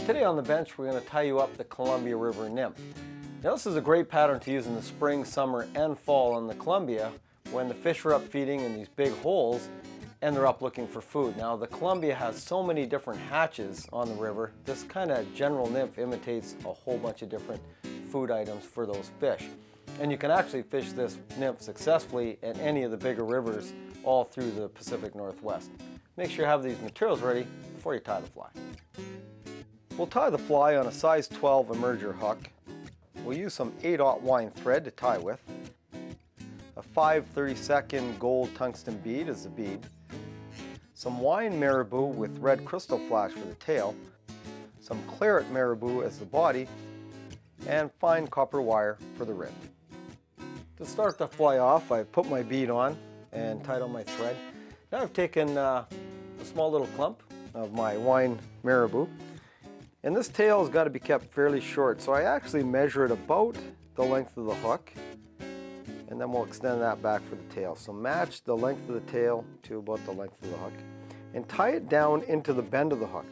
Today on the bench we're going to tie you up the Columbia River Nymph. Now this is a great pattern to use in the spring, summer and fall on the Columbia when the fish are up feeding in these big holes and they're up looking for food. Now the Columbia has so many different hatches on the river, this kind of general nymph imitates a whole bunch of different food items for those fish. And you can actually fish this nymph successfully in any of the bigger rivers all through the Pacific Northwest. Make sure you have these materials ready before you tie the fly. We'll tie the fly on a size 12 emerger hook. We'll use some 8/0 wine thread to tie with. A 5/32 gold tungsten bead is the bead. Some wine marabou with red crystal flash for the tail. Some claret marabou as the body. And fine copper wire for the rib. To start the fly off, I've put my bead on and tied on my thread. Now I've taken a small little clump of my wine marabou. And this tail has got to be kept fairly short, so I actually measure it about the length of the hook, and then we'll extend that back for the tail. So match the length of the tail to about the length of the hook, and tie it down into the bend of the hook.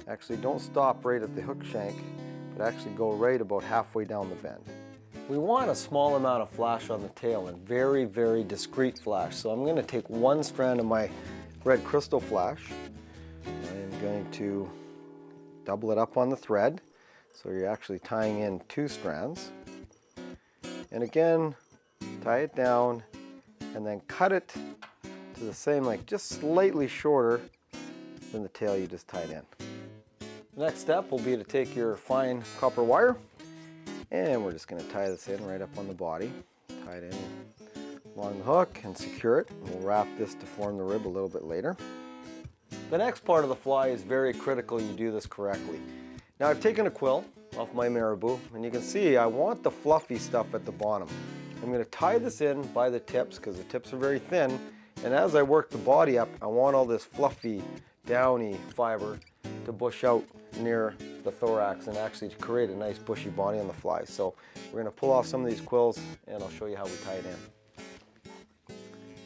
Actually, don't stop right at the hook shank, but actually go right about halfway down the bend. We want a small amount of flash on the tail, and very, very discreet flash. So I'm going to take one strand of my red crystal flash. I'm going to double it up on the thread, so you're actually tying in 2 strands. And again, tie it down and then cut it to the same, like just slightly shorter than the tail you just tied in. The next step will be to take your fine copper wire, and we're just going to tie this in right up on the body. Tie it in along the hook and secure it. And we'll wrap this to form the rib a little bit later. The next part of the fly is very critical you do this correctly. Now I've taken a quill off my marabou, and you can see I want the fluffy stuff at the bottom. I'm going to tie this in by the tips because the tips are very thin, and as I work the body up, I want all this fluffy, downy fiber to bush out near the thorax and actually to create a nice bushy body on the fly. So we're going to pull off some of these quills and I'll show you how we tie it in.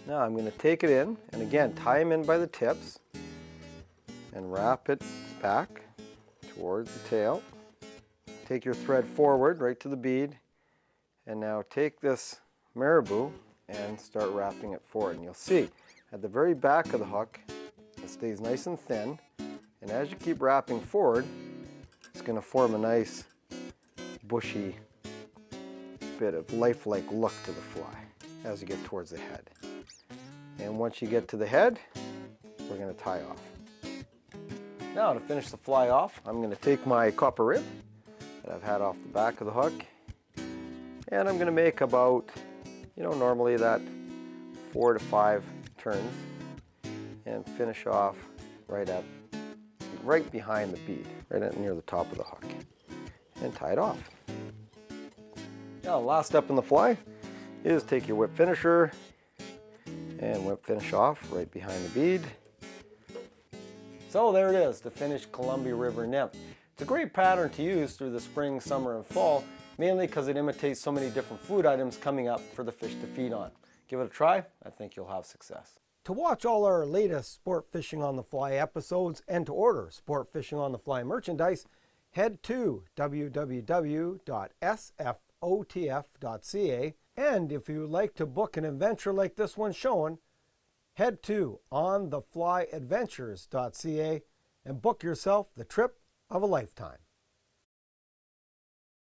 Now I'm going to take it in, and again tie them in by the tips and wrap it back towards the tail. Take your thread forward right to the bead, and now take this marabou and start wrapping it forward. And you'll see at the very back of the hook it stays nice and thin, and as you keep wrapping forward it's going to form a nice bushy bit of lifelike look to the fly as you get towards the head. And once you get to the head, we're going to tie off. Now to finish the fly off, I'm going to take my copper rib that I've had off the back of the hook, and I'm going to make about, normally that 4 to 5 turns, and finish off right behind the bead, right near the top of the hook, and tie it off. Now the last step in the fly is take your whip finisher and whip finish off right behind the bead. So there it is, the finished Columbia River Nymph. It's a great pattern to use through the spring, summer, and fall, mainly because it imitates so many different food items coming up for the fish to feed on. Give it a try, I think you'll have success. To watch all our latest Sport Fishing on the Fly episodes and to order Sport Fishing on the Fly merchandise, head to www.sfotf.ca, and if you would like to book an adventure like this one showing, head to ontheflyadventures.ca and book yourself the trip of a lifetime.